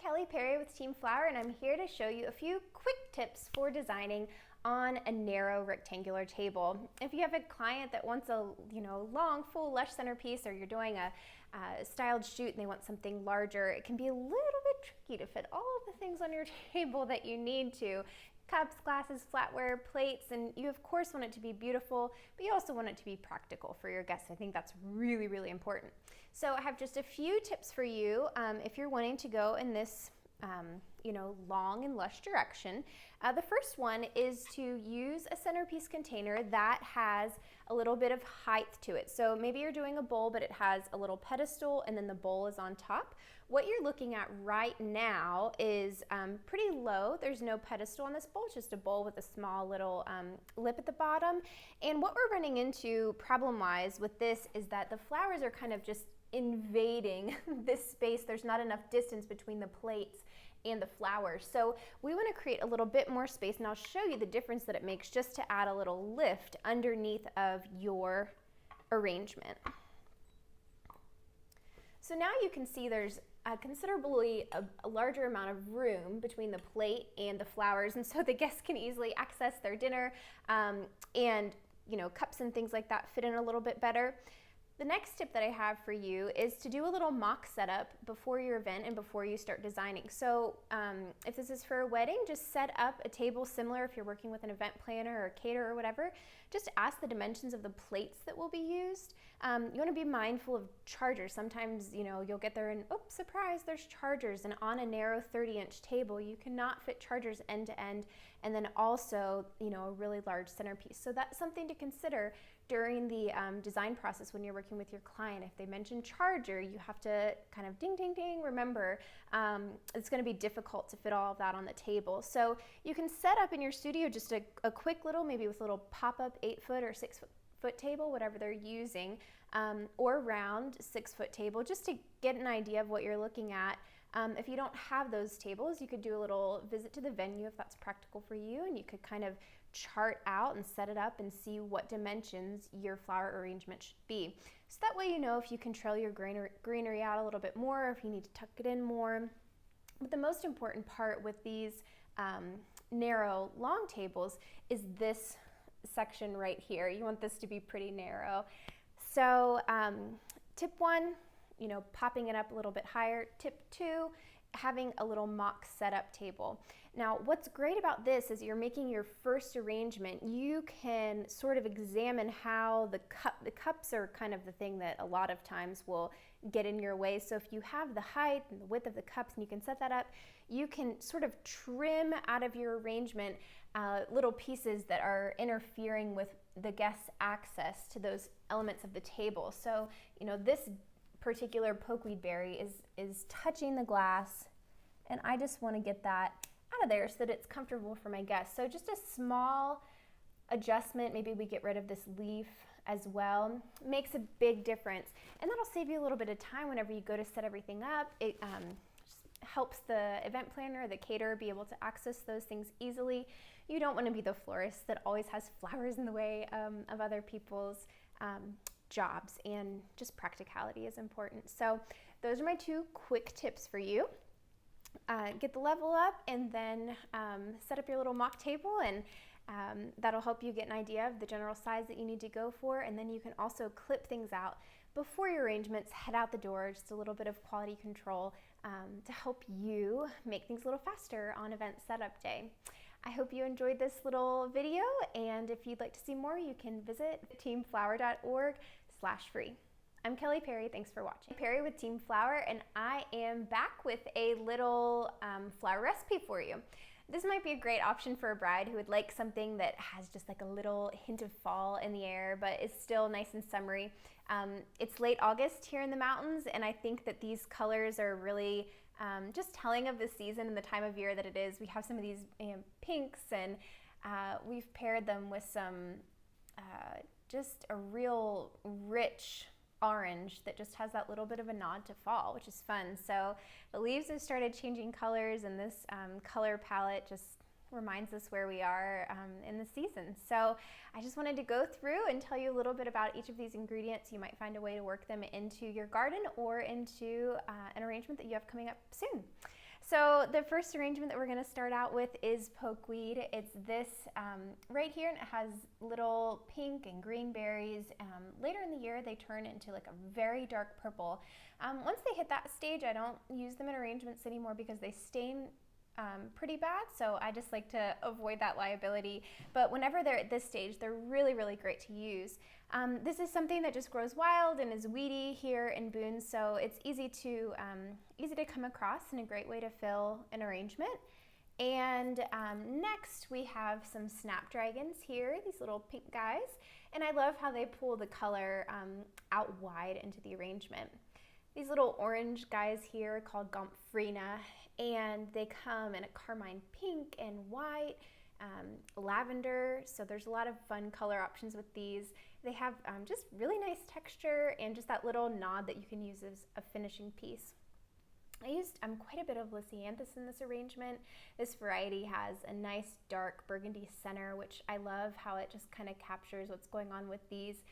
Kelly Perry with Team Flower, and I'm here to show you a few quick tips for designing on a narrow rectangular table. If you have a client that wants a long, full, lush centerpiece, or you're doing a styled shoot and they want something larger, it can be a little bit tricky to fit all of the things on your table that you need to. Cups, glasses, flatware, plates, and you of course want it to be beautiful, but you also want it to be practical for your guests. I think that's really, really important. So I have just a few tips for you if you're wanting to go in this long and lush direction. The first one is to use a centerpiece container that has a little bit of height to it. So maybe you're doing a bowl, but it has a little pedestal and then the bowl is on top. What you're looking at right now is pretty low. There's no pedestal on this bowl, it's just a bowl with a small little lip at the bottom. And what we're running into problem-wise with this is that the flowers are kind of just invading this space. There's not enough distance between the plates and the flowers. So we want to create a little bit more space, and I'll show you the difference that it makes just to add a little lift underneath of your arrangement. So now you can see there's considerably a larger amount of room between the plate and the flowers, and so the guests can easily access their dinner, and cups and things like that fit in a little bit better. The next tip that I have for you is to do a little mock setup before your event and before you start designing. So if this is for a wedding, just set up a table similar if you're working with an event planner or a caterer or whatever. Just ask the dimensions of the plates that will be used. You want to be mindful of chargers. Sometimes you'll get there and oops, surprise, there's chargers. And on a narrow 30-inch table, you cannot fit chargers end to end, and then also a really large centerpiece. So that's something to consider during the design process when you're working with your client. If they mention charger, you have to kind of ding, ding, ding, remember it's going to be difficult to fit all of that on the table. So you can set up in your studio just a quick little, maybe with a little pop-up 8-foot or 6-foot table, whatever they're using, or round 6-foot table, just to get an idea of what you're looking at. If you don't have those tables, you could do a little visit to the venue if that's practical for you, and you could kind of chart out and set it up and see what dimensions your flower arrangement should be. So that way if you can trail your greenery out a little bit more, or if you need to tuck it in more. But the most important part with these narrow, long tables is this section right here. You want this to be pretty narrow. So tip 1, popping it up a little bit higher. Tip 2, having a little mock setup table. Now, what's great about this is you're making your first arrangement. You can sort of examine how the cups are kind of the thing that a lot of times will get in your way. So if you have the height and the width of the cups and you can set that up, you can sort of trim out of your arrangement little pieces that are interfering with the guest's access to those elements of the table. So, this particular pokeweed berry is touching the glass, and I just want to get that out of there so that it's comfortable for my guests. So just a small adjustment, maybe we get rid of this leaf as well, makes a big difference, and that'll save you a little bit of time whenever you go to set everything up. It just helps the event planner or the caterer be able to access those things easily. You don't want to be the florist that always has flowers in the way of other people's jobs, and just practicality is important. So those are my 2 quick tips for you. Get the level up, and then set up your little mock table, and that'll help you get an idea of the general size that you need to go for. And then you can also clip things out before your arrangements head out the door, just a little bit of quality control to help you make things a little faster on event setup day. I hope you enjoyed this little video, and if you'd like to see more, you can visit teamflower.org/free. I'm Kelly Perry, thanks for watching. Perry with Team Flower, and I am back with a little flower recipe for you. This might be a great option for a bride who would like something that has just like a little hint of fall in the air, but is still nice and summery. It's late August here in the mountains, and I think that these colors are really just telling of the season and the time of year that it is. We have some of these pinks, and we've paired them with some just a real rich orange that just has that little bit of a nod to fall, which is fun. So the leaves have started changing colors, and this color palette just reminds us where we are in the season. So I just wanted to go through and tell you a little bit about each of these ingredients. You might find a way to work them into your garden or into an arrangement that you have coming up soon. So the first arrangement that we're going to start out with is Pokeweed. It's this right here, and it has little pink and green berries. Later in the year, they turn into like a very dark purple. Once they hit that stage, I don't use them in arrangements anymore because they stain pretty bad, so I just like to avoid that liability. But whenever they're at this stage, they're really, really great to use. This is something that just grows wild and is weedy here in Boone, so it's easy to come across and a great way to fill an arrangement. And next we have some Snapdragons here, these little pink guys, and I love how they pull the color out wide into the arrangement. These little orange guys here are called Gomphrena, and they come in a carmine pink and white, lavender, so there's a lot of fun color options with these. They have just really nice texture and just that little nod that you can use as a finishing piece. I used quite a bit of Zinnias in this arrangement. This variety has a nice dark burgundy center, which I love how it just kind of captures what's going on with these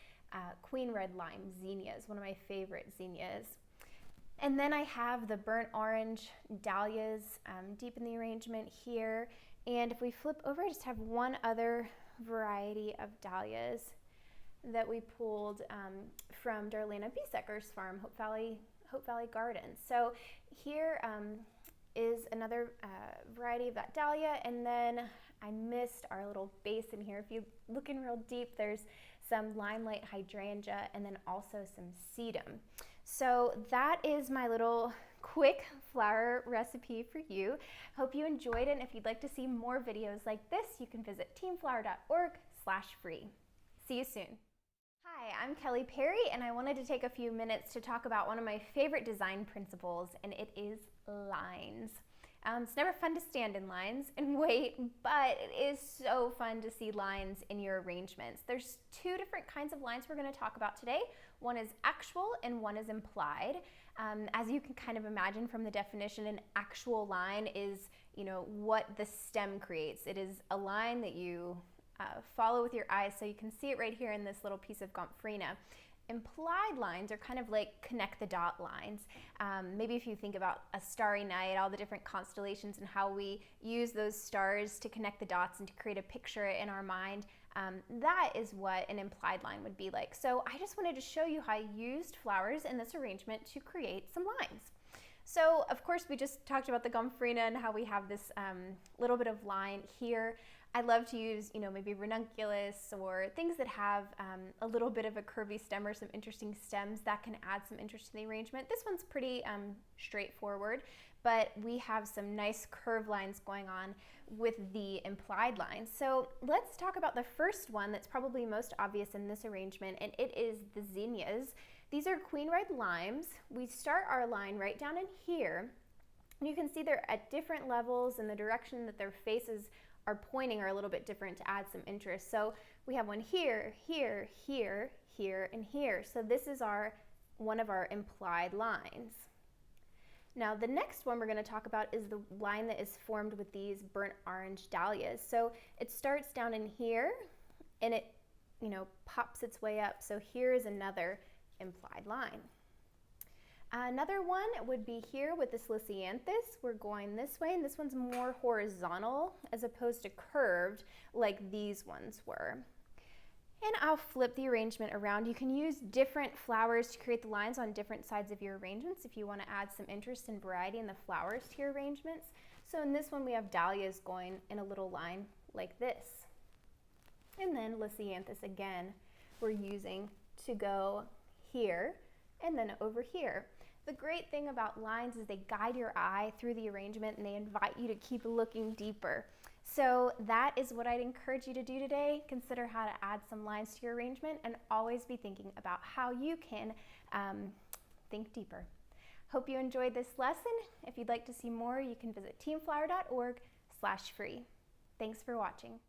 Queen Red Lime Zinnias, one of my favorite zinnias. And then I have the burnt orange dahlias deep in the arrangement here. And if we flip over, I just have one other variety of dahlias that we pulled from Darlena Biesecker's farm, Hope Valley Gardens. So here is another variety of that dahlia, and then I missed our little base in here. If you look in real deep, there's some limelight hydrangea and then also some sedum. So that is my little quick flower recipe for you. Hope you enjoyed it, and if you'd like to see more videos like this, you can visit teamflower.org/free. See you soon. Hi, I'm Kelly Perry, and I wanted to take a few minutes to talk about one of my favorite design principles, and it is lines. It's never fun to stand in lines and wait, but it is so fun to see lines in your arrangements. There's two different kinds of lines we're going to talk about today. One is actual and one is implied. As you can kind of imagine from the definition, an actual line is, what the stem creates. It is a line that you follow with your eyes, so you can see it right here in this little piece of Gomphrena. Implied lines are kind of like connect the dot lines. Maybe if you think about a starry night, all the different constellations and how we use those stars to connect the dots and to create a picture in our mind, that is what an implied line would be like. So I just wanted to show you how I used flowers in this arrangement to create some lines. So of course we just talked about the Gomphrena and how we have this little bit of line here. I love to use, maybe ranunculus or things that have a little bit of a curvy stem or some interesting stems that can add some interest to the arrangement. This one's pretty straightforward, but we have some nice curve lines going on with the implied lines. So let's talk about the first one that's probably most obvious in this arrangement, and it is the zinnias. These are Queen Red Limes. We start our line right down in here, and you can see they're at different levels, and the direction that their faces are pointing are a little bit different to add some interest. So we have one here, here, here, here, and here. So this is one of our implied lines. Now the next one we're going to talk about is the line that is formed with these burnt orange dahlias. So it starts down in here and it, pops its way up. So here is another implied line. Another one would be here with this Lisianthus. We're going this way, and this one's more horizontal as opposed to curved like these ones were. And I'll flip the arrangement around. You can use different flowers to create the lines on different sides of your arrangements if you want to add some interest and variety in the flowers to your arrangements. So in this one we have dahlias going in a little line like this. And then Lisianthus again we're using to go here and then over here. The great thing about lines is they guide your eye through the arrangement and they invite you to keep looking deeper. So that is what I'd encourage you to do today. Consider how to add some lines to your arrangement and always be thinking about how you can think deeper. Hope you enjoyed this lesson. If you'd like to see more, you can visit teamflower.org/free. Thanks for watching.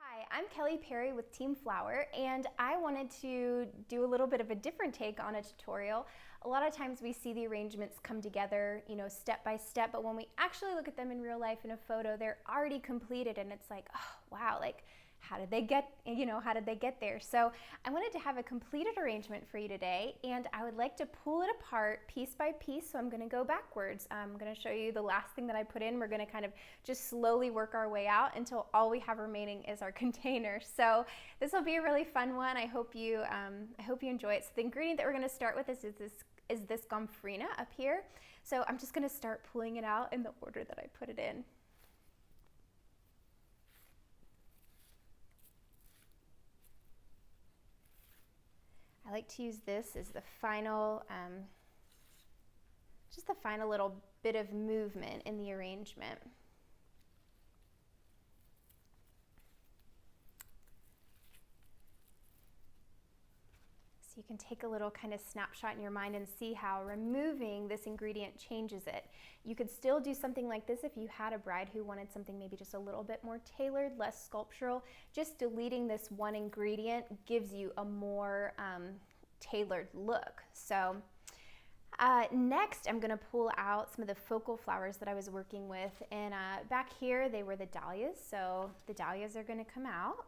Hi, I'm Kelly Perry with Team Flower, and I wanted to do a little bit of a different take on a tutorial. A lot of times we see the arrangements come together, step by step, but when we actually look at them in real life in a photo, they're already completed, and it's like, oh, wow, like, how did they get there? So I wanted to have a completed arrangement for you today, and I would like to pull it apart piece by piece. So I'm going to go backwards. I'm going to show you the last thing that I put in. We're going to kind of just slowly work our way out until all we have remaining is our container. So this will be a really fun one. I hope you enjoy it. So the ingredient that we're going to start with is this gomphrena up here. So I'm just going to start pulling it out in the order that I put it in. I like to use this as the final, just the final little bit of movement in the arrangement. So you can take a little kind of snapshot in your mind and see how removing this ingredient changes it. You could still do something like this if you had a bride who wanted something maybe just a little bit more tailored, less sculptural. Just deleting this one ingredient gives you a more tailored look. So next I'm going to pull out some of the focal flowers that I was working with, and back here they were the dahlias. So the dahlias are going to come out,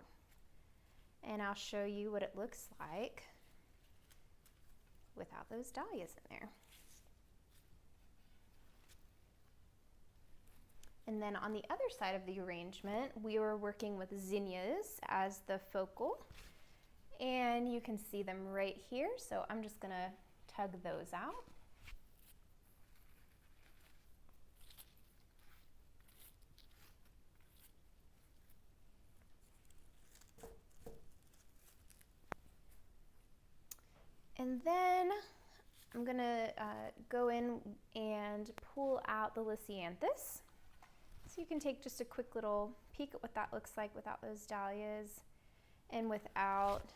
and I'll show you what it looks like without those dahlias in there. And then on the other side of the arrangement, we were working with zinnias as the focal, and you can see them right here. So I'm just gonna tug those out. And then I'm gonna go in and pull out the lisianthus. So you can take just a quick little peek at what that looks like without those dahlias and without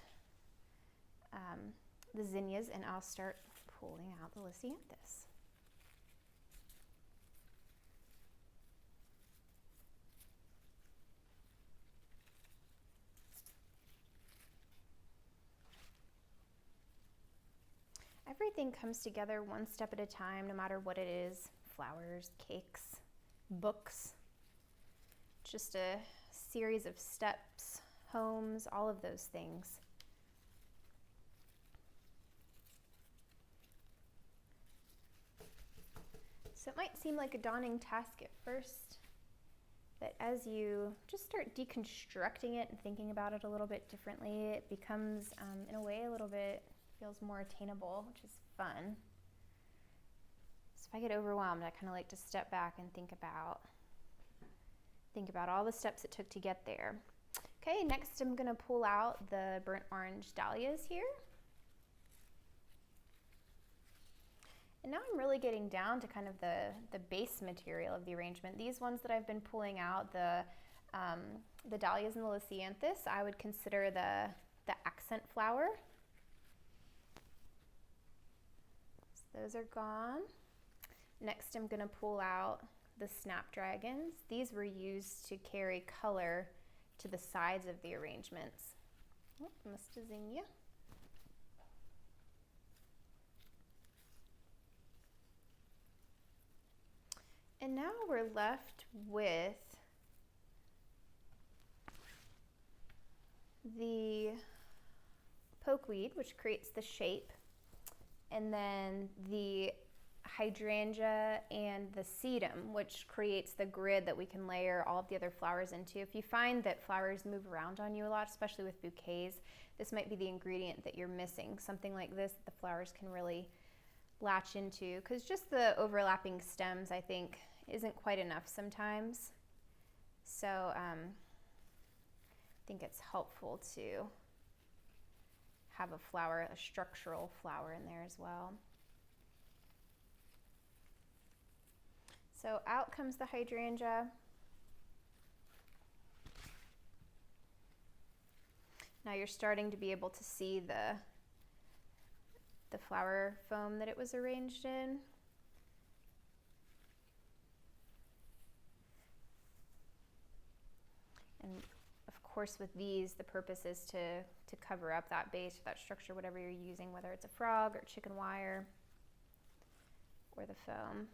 the zinnias, and I'll start pulling out the lisianthus. Everything comes together one step at a time, no matter what it is: flowers, cakes, books. Just a series of steps, homes, all of those things. So it might seem like a daunting task at first, but as you just start deconstructing it and thinking about it a little bit differently, it becomes, in a way, a little bit feels more attainable, which is fun. So if I get overwhelmed, I kind of like to step back and think about all the steps it took to get there. Okay, next I'm going to pull out the burnt orange dahlias here. And now I'm really getting down to kind of the base material of the arrangement. These ones that I've been pulling out, the dahlias and the lisianthus, I would consider the accent flower. So those are gone. Next I'm going to pull out the Snapdragons. These were used to carry color to the sides of the arrangements. Oh, missed a zinnia. And now we're left with the pokeweed, which creates the shape, and then the hydrangea and the sedum, which creates the grid that we can layer all of the other flowers into. If you find that flowers move around on you a lot, especially with bouquets, this might be the ingredient that you're missing. Something like this that the flowers can really latch into, because just the overlapping stems, I think, isn't quite enough sometimes. So I think it's helpful to have a flower, a structural flower in there as well. So out comes the hydrangea. Now you're starting to be able to see the flower foam that it was arranged in. And of course with these, the purpose is to cover up that base or that structure, whatever you're using, whether it's a frog or chicken wire or the foam.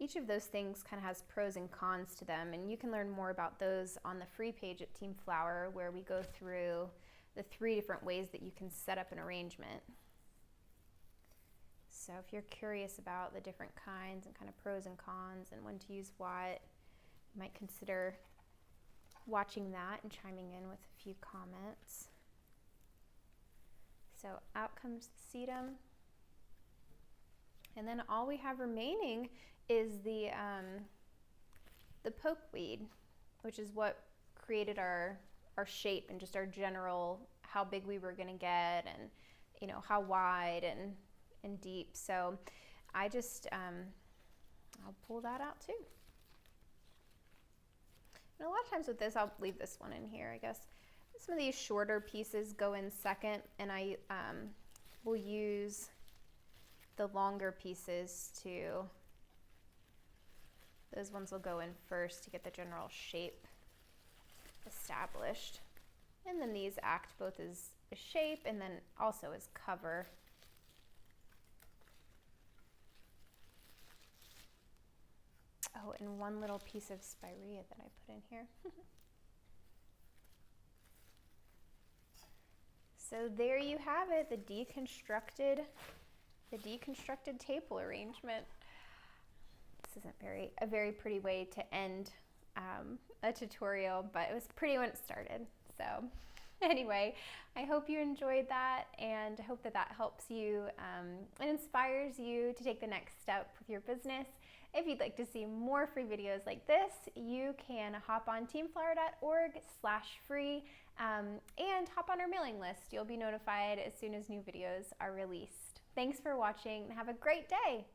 each of those things kind of has pros and cons to them, and you can learn more about those on the free page at Team Flower, where we go through the 3 different ways that you can set up an arrangement. So if you're curious about the different kinds and kind of pros and cons and when to use what, you might consider watching that and chiming in with a few comments. So out comes the sedum. And then all we have remaining is the pokeweed, which is what created our shape and just our general, how big we were gonna get, and you know, how wide and deep. So I just, I'll pull that out too. And a lot of times with this, I'll leave this one in here, I guess. Some of these shorter pieces go in second, and I will use the longer pieces to, those ones will go in first to get the general shape established. And then these act both as a shape and then also as cover. Oh, and one little piece of spirea that I put in here. So there you have it, the deconstructed table arrangement. This isn't a very pretty way to end a tutorial, but it was pretty when it started. So anyway, I hope you enjoyed that, and I hope that helps you and inspires you to take the next step with your business. If you'd like to see more free videos like this, you can hop on teamflower.org/free and hop on our mailing list. You'll be notified as soon as new videos are released. Thanks for watching and have a great day.